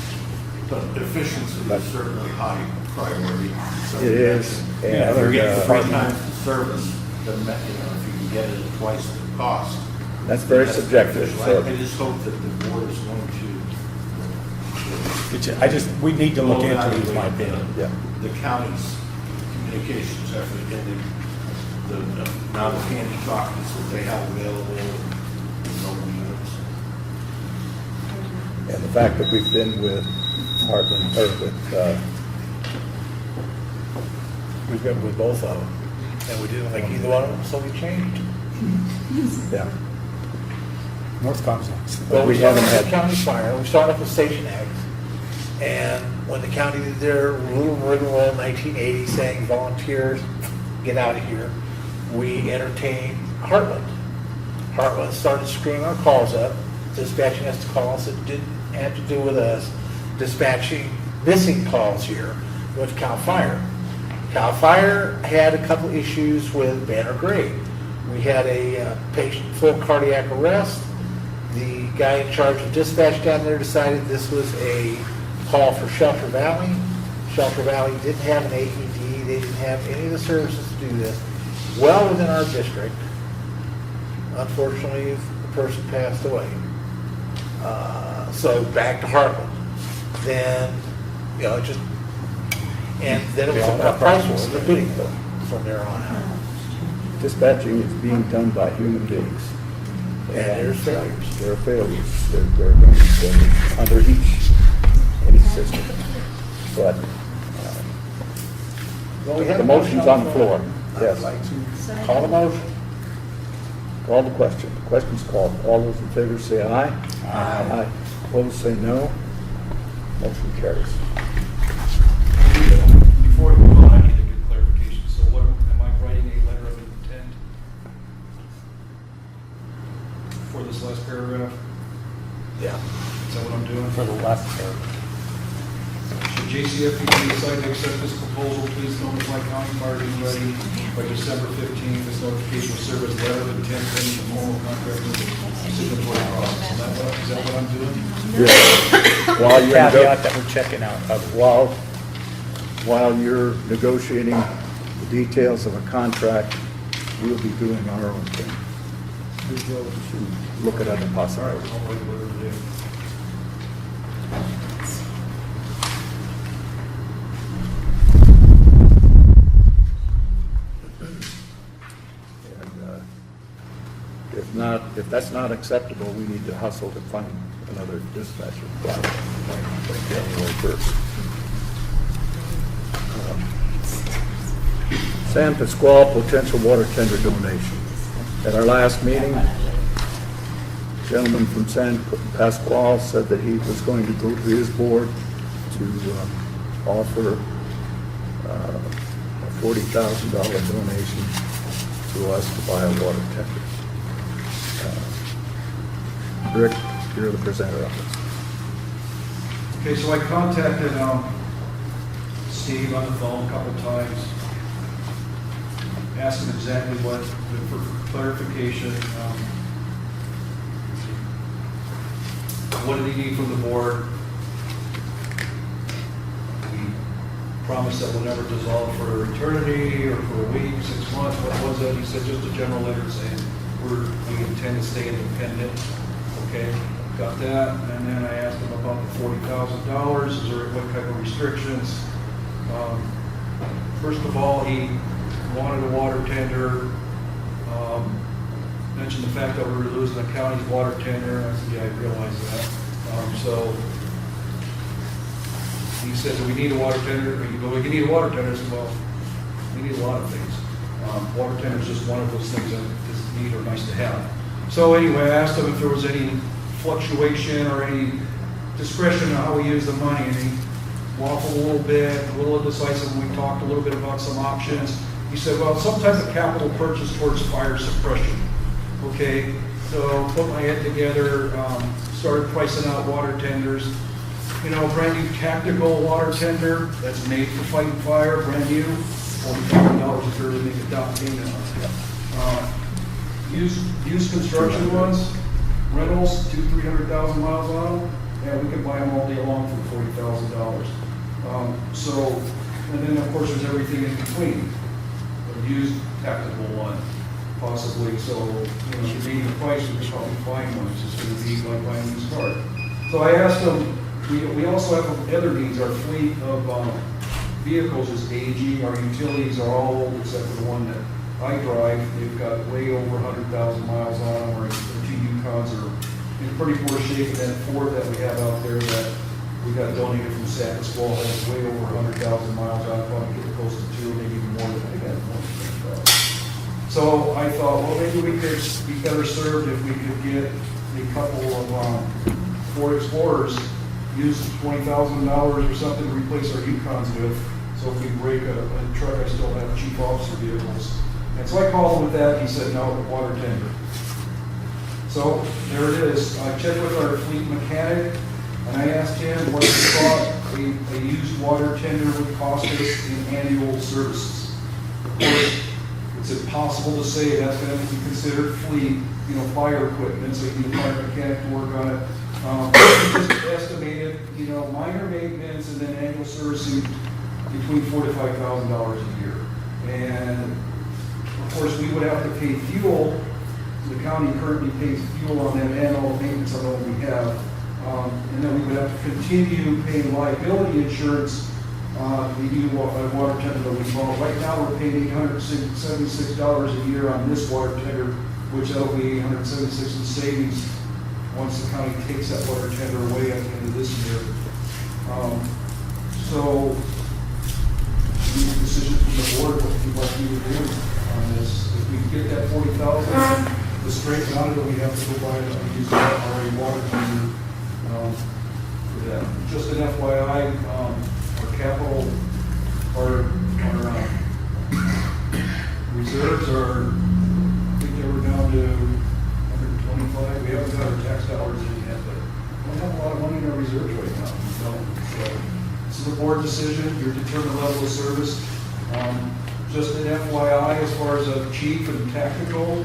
But efficiency is certainly high priority. So it is. Yeah, If you're And getting 3 times the service, then, if you can get it at twice the cost. that's very subjective. beneficial. So I just hope that the board is going We need to to. look into it, is my opinion. yeah. The county's communications effort and the amount of handy copies that they have available in mobile units. And the fact that we've been with Heartland, or with, We've been with both of them, and we didn't like either one of them, so we changed. yeah. Northcom's next. Well, we we started haven't with had- county fire, we started with Station X, and when the county did their little rigmarole in 1980 saying volunteers, get out of here, we entertained Heartland. Heartland started screwing our calls up, dispatching us to calls that didn't have to do with us, dispatching missing calls here, went to CAL FIRE. CAL FIRE had a couple issues with Banner Grade. We had a patient full cardiac arrest. The guy in charge of dispatch down there decided this was a call for Shelter Valley. Shelter Valley didn't have an AED, they didn't have any of the services to do this, well within our district. Unfortunately, the person passed away. So back to Heartland. Then, you know, it just, and then it was a price war, the bidding from there on out. Dispatching is being done by human beings. And there's failures. There are failures. There are going to be failures under any system. But Well, we have the a motion's on the floor. I'd Yes. like to call the motion. Call the question. The question's called. All those in favor say aye. Aye. Opposed, say no. Motion carries. Before we move on, I need to get clarification. So what, am I writing a letter of intent? this last paragraph? Yeah. Is that what I'm doing? For the last paragraph. Should JCFPD decide to accept this proposal, please notify County Fire being ready by December 15th. This notification will serve as a letter of intent pending the formal contract with signatory process. Is that what I'm doing? Yeah. While you're Caveat that we're checking out. while you're negotiating the details of a contract, we'll be doing our own thing. Look at other All right, possibilities. I'll wait whatever it is. And if that's not acceptable, we need to hustle to find another dispatcher. By January 1st. San Pasquale potential water tender donation. At our last meeting, a gentleman from San Pasquale said that he was going to go to his board to offer a $40,000 donation to us to buy a water tender. Rick, you're the presenter of this. Okay, so I contacted Steve on the phone a couple times, asked him exactly what, for clarification, what did he need from the board? We promised that we'll never dissolve for eternity or for a week, 6 months, what was that? He said just a general letter saying we intend to stay independent. Okay, got that, and then I asked him about the $40,000, is there, what type of restrictions? First of all, he wanted a water tender, mentioned the fact that we were losing the county's water tender, and I said, yeah, I realize that. So he said, do we need a water tender? You go, we need a water tender. I said, well, we need a lot of things. Water tender is just one of those things that is neat or nice to have. So anyway, I asked him if there was any fluctuation or any discretion on how we use the money, and he waffled a little bit, a little indecisive. We talked a little bit about some options. He said, well, some type of capital purchase towards fire suppression. Okay, so put my head together, started pricing out water tenders. You know, brand new tactical water tender that's made for fighting fire, brand new, $40,000 if you're to make a down payment on it. Used construction ones, rentals, 200,000-300,000 miles on them, yeah, we could buy them all day long for $40,000. So, and then of course there's everything in between. A used tactical one, possibly. So, you know, if you need the price, we could probably find one. It's just going to be like buying a used car. So I asked them. We also have other needs. Our fleet of vehicles is aging. Our utilities are all old except for the one that I drive. They've got way over 100,000 miles on them, whereas the two Yukons are in pretty poor shape. And that Ford that we have out there that we got donated from San Pasquale has way over 100,000 miles on it, probably get close to 2, maybe even more than I got. So I thought, well, maybe we could be better served if we could get a couple of Ford Explorers, use $20,000 or something to replace our Yukons with. So if we break a truck, I still have chief officer vehicles. And so I called him with that. He said, no, water tender. So there it is. I checked with our fleet mechanic, and I asked him what he thought a used water tender would cost us in annual services. Of course, it's impossible to say that's going to be considered fleet, you know, fire equipment, so you need a fire mechanic to work on it. Just estimated, you know, minor maintenance and then annual servicing between $4,000 to $5,000 a year. And of course, we would have to pay fuel. The county currently pays fuel on that and all the maintenance on what we have. And then we would have to continue paying liability insurance on the new water tender that we bought. Right now, we're paying $876 a year on this water tender, which that'll be $876 in savings once the county takes that water tender away at the end of this year. So, we need a decision from the board what you'd like me to do on this. If we get that $40,000, the straight out of it, we have to go buy a used water tender for that. Just an FYI, our capital, our reserves are, I think they were down to 125. We have reserves right now. We don't. So this is a board decision, your determined level of service. Just an FYI, as far as a chief and tactical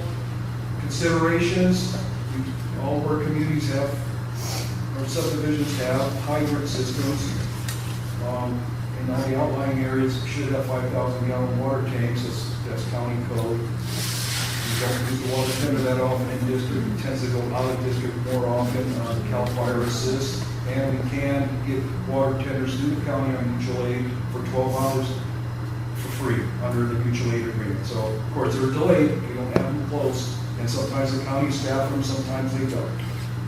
considerations, all of our communities have, our subdivisions have hydrant systems. In all the outlying areas should have 5,000 gallon water tanks, that's county code. We don't use the water tender that often in district, it tends to go out of district more often on CAL FIRE assist. And we can get water tenders through the county on mutual aid for 12 hours for free under the mutual aid agreement. So of course they're delayed, we don't have them close, and sometimes the county staff them, sometimes they don't.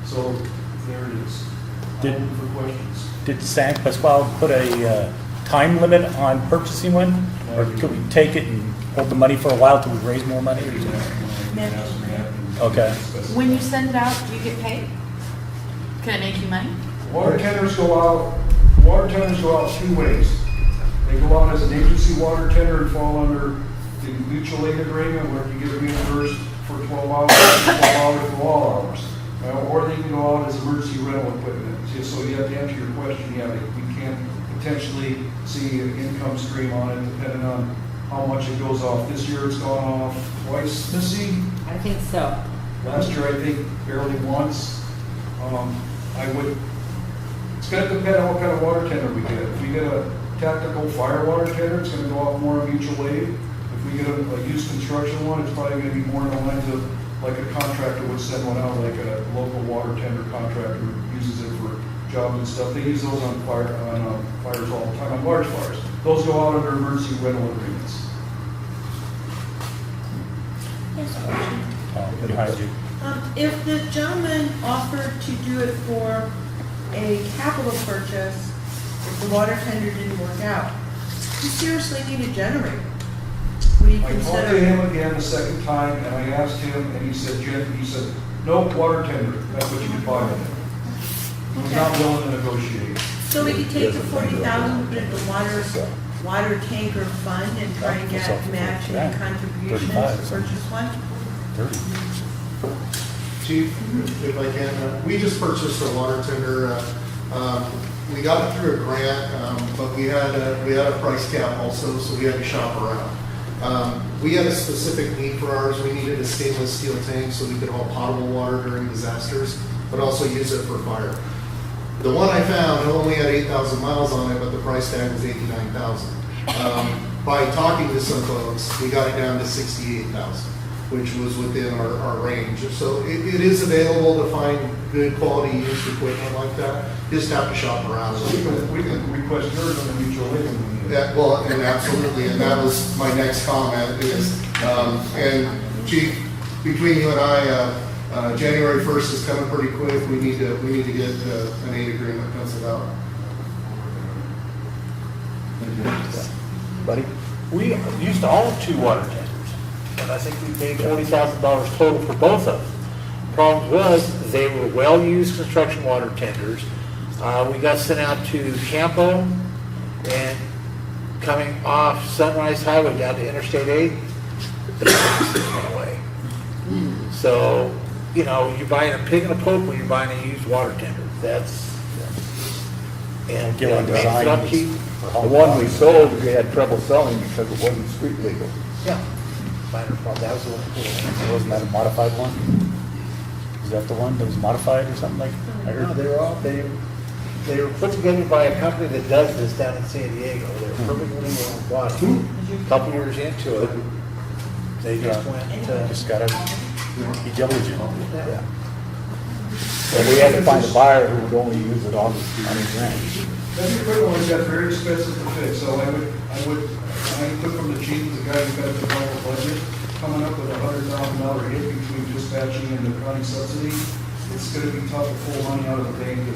So there it is. Open for questions. Did San Pasquale put a time limit on purchasing one? Or could we take it and hold the money for a while till we raise more money? Okay. When you send it out, do you get paid? Can it make you money? Water tenders go out 2 ways. They go out as an agency water tender and fall under the mutual aid agreement where you get reimbursed for 12 hours, 12 hours for all hours. Or they can go out as emergency rental equipment. So you have to answer your question, yeah, we can potentially see an income stream on it depending on how much it goes off. This year it's gone off twice, Missy? I think so. Last year, I think barely once. It's gonna depend on what kind of water tender we get. If we get a tactical fire water tender, it's gonna go off more on mutual aid. If we get a used construction one, it's probably gonna be more in the lines of like a contractor would send one out, like a local water tender contractor uses it for jobs and stuff. They use those on fires all the time, on large fires. Those go out under emergency rental agreements. Behind you. If the gentleman offered to do it for a capital purchase, if the water tender didn't work out, you seriously need a generator. Would you I talked to consider? him again the second time, and I asked him, and he said, nope, water tender, that's what you can buy with it. He was not willing to negotiate. So we could take the 40,000, put it in the water tanker fund and try and get matching contributions to purchase one? Chief, if I can, we just purchased a water tender. We got it through a grant, but we had a price cap also, so we had to shop around. We had a specific need for ours. We needed a stainless steel tank so we could haul potable water during disasters, but also use it for fire. The one I found only had 8,000 miles on it, but the price tag was $89,000. By talking to some folks, we got it down to $68,000. Which was within our range. So it is available to find good quality used equipment like that. Just have to shop around. So we can request yours on the mutual aid. Yeah, well, and absolutely, and that was my next comment is, and Chief, between you and I, January 1st is coming pretty quick. We need to get an aid agreement penciled out. Buddy? We used to own 2 water tenders, and I think we paid $40,000 total for both of them. Problem was, they were well-used construction water tenders. We got sent out to Campo, and coming off Sunrise Highway down to Interstate 8, the batteries went away. So, you're buying a pig and a poke when you're buying a used water tender. And Get on it makes it design. upkeep. The one we sold, we had trouble selling because it wasn't street legal. Yeah. Minor problem. That was the one. Wasn't that a modified one? Is that the one that was modified or something like? I No, heard. they were put together by a company that does this down in San Diego. They were perfectly well bought. A couple years into it, they just went, Just gotta be diligent. yeah. So we had to find a buyer who would only use it on his ranch. That equipment was got very expensive to fix, so I took from the chief, the guy who got the final budget, coming up with $100,000 hit between dispatching and the county subsidy. It's gonna be tough to pull money out of the bank to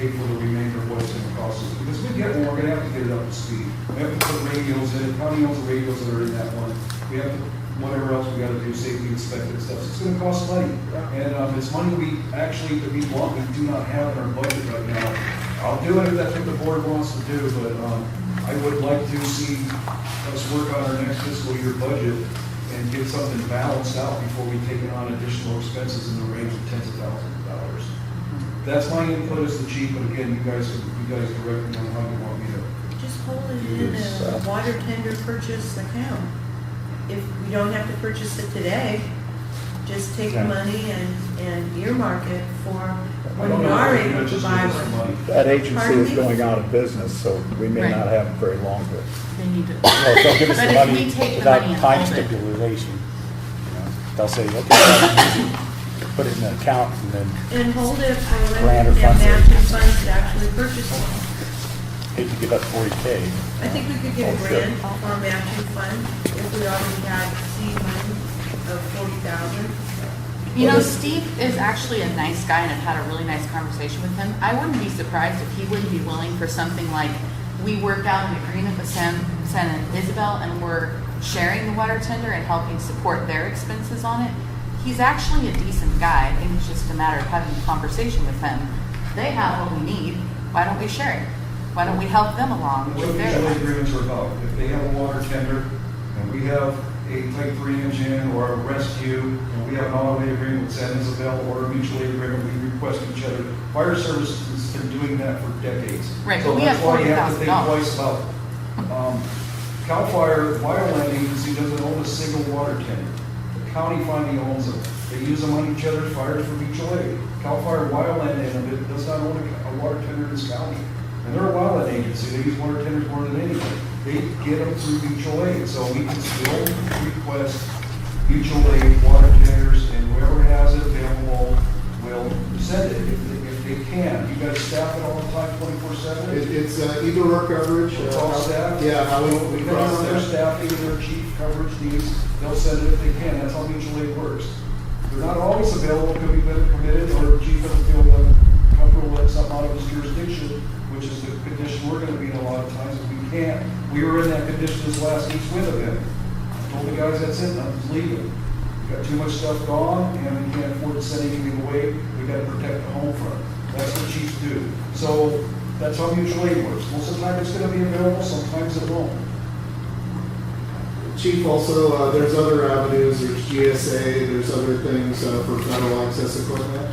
pay for the remainder of what it's gonna cost us. Because we get one, we're gonna have to get it up to speed. We have to put radios in it, county owns the radios that are in that one. We have to, whatever else we gotta do, safety inspected stuff. So it's gonna cost money. And it's money we actually, to be blunt, we do not have in our budget right now. I'll do it if that's what the board wants to do, but I would like to see us work on our next fiscal year budget and get something balanced out before we take on additional expenses in the range of tens of thousands of dollars. That's my input as the chief, but again, you guys direct me on how you want me to. Just hold it in a water tender purchase account. If we don't have to purchase it today, just take the money and earmark it for when we are able to buy one. That agency Pardon is me? going out of business, so we may Right. not have very long to. They need to. Well, if they'll give us But the if money we take the without money and time hold it- stipulation, they'll say, okay, put it in an account and then And hold it for when Grant or we have funds. matching funds to actually purchase one. hate to give up 40K. I think we could get a Oh, sure. grant for a matching fund if we already had seed money of 40,000. You know, Steve is actually a nice guy, and I've had a really nice conversation with him. I wouldn't be surprised if he wouldn't be willing for something like, we worked out an agreement with San and Isabel, and we're sharing the water tender and helping support their expenses on it. He's actually a decent guy. I think it's just a matter of having a conversation with him. They have what we need. Why don't we share it? Why don't we help them along What with their usually lives? agreements are about, if they have a water tender, and we have a type 3 engine or a rescue, and we have an automated agreement with San Isabel or a mutual aid agreement, we request each other. Fire services has been doing that for decades. Right, So but we that's have why you have to think $40,000. twice about it. CAL FIRE, Wildland Agency doesn't own a single water tender. The county finally owns them. They use them on each other's fires for mutual aid. CAL FIRE Wildland does not own a water tender in this county. And they're a wildland agency, they use water tenders more than anything. They get them through mutual aid, so we can still request mutual aid water tenders, and whoever has it available will send it if they can. You guys staff it all the time, 24/7? It's either or coverage. It's all staff? Yeah, how we Depending on their staffing, their chief coverage needs, they'll send it if they can, that's how mutual aid works. They're not always available, could be better committed, or the chief doesn't feel comfortable letting something out of his jurisdiction, which is the condition we're gonna be in a lot of times, if we can't. We were in that condition this last east wind event. I told the guys, that's it, nothing's legal. We got too much stuff gone, and we can't afford to send anything away, we gotta protect the home front. That's what chiefs do. So, that's how mutual aid works. Most of the time, it's gonna be available, sometimes it won't. Chief, also, there's other avenues, there's GSA, there's other things for federal access equipment.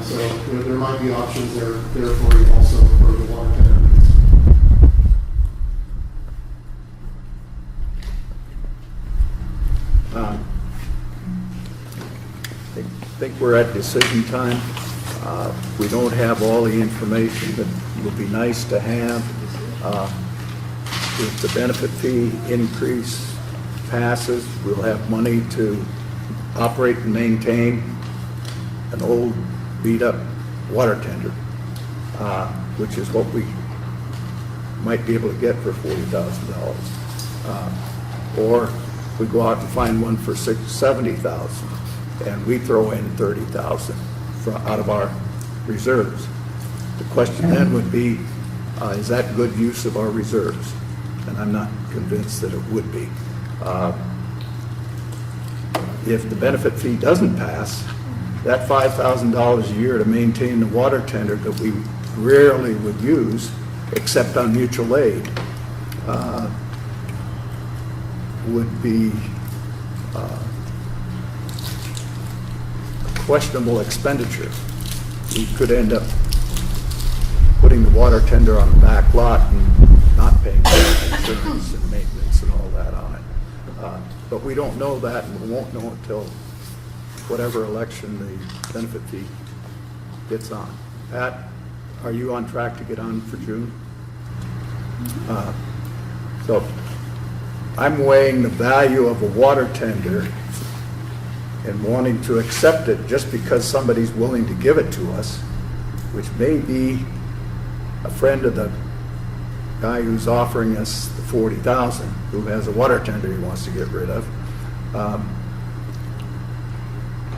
So there might be options there for you also for the water tender needs. I think we're at decision time. We don't have all the information that would be nice to have. If the benefit fee increase passes, we'll have money to operate and maintain an old beat-up water tender, which is what we might be able to get for $40,000. Or we go out and find one for $70,000, and we throw in $30,000 out of our reserves. The question then would be, is that good use of our reserves? And I'm not convinced that it would be. If the benefit fee doesn't pass, that $5,000 a year to maintain the water tender that we rarely would use, except on mutual aid, would be a questionable expenditure. We could end up putting the water tender on the back lot and not paying insurance and maintenance and all that on it. But we don't know that, and we won't know until whatever election the benefit fee gets on. Pat, are you on track to get on for June? So I'm weighing the value of a water tender and wanting to accept it just because somebody's willing to give it to us, which may be a friend of the guy who's offering us the $40,000, who has a water tender he wants to get rid of,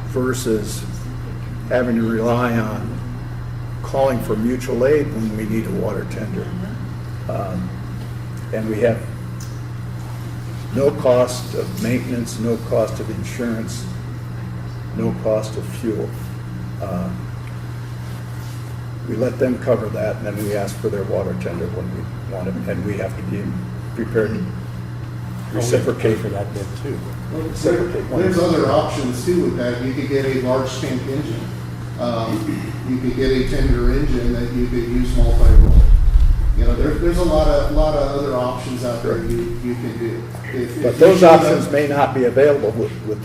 versus having to rely on calling for mutual aid when we need a water tender. And we have no cost of maintenance, no cost of insurance, no cost of fuel. We let them cover that, and then we ask for their water tender when we want it, and we have to be prepared to reciprocate for that bit too. Reciprocate. There's other options too with that. You could get a large tank engine You could get a tender engine that you could use multi-role. You know, there's a lot of other options out there you can do. If But you those show them- options may not be available with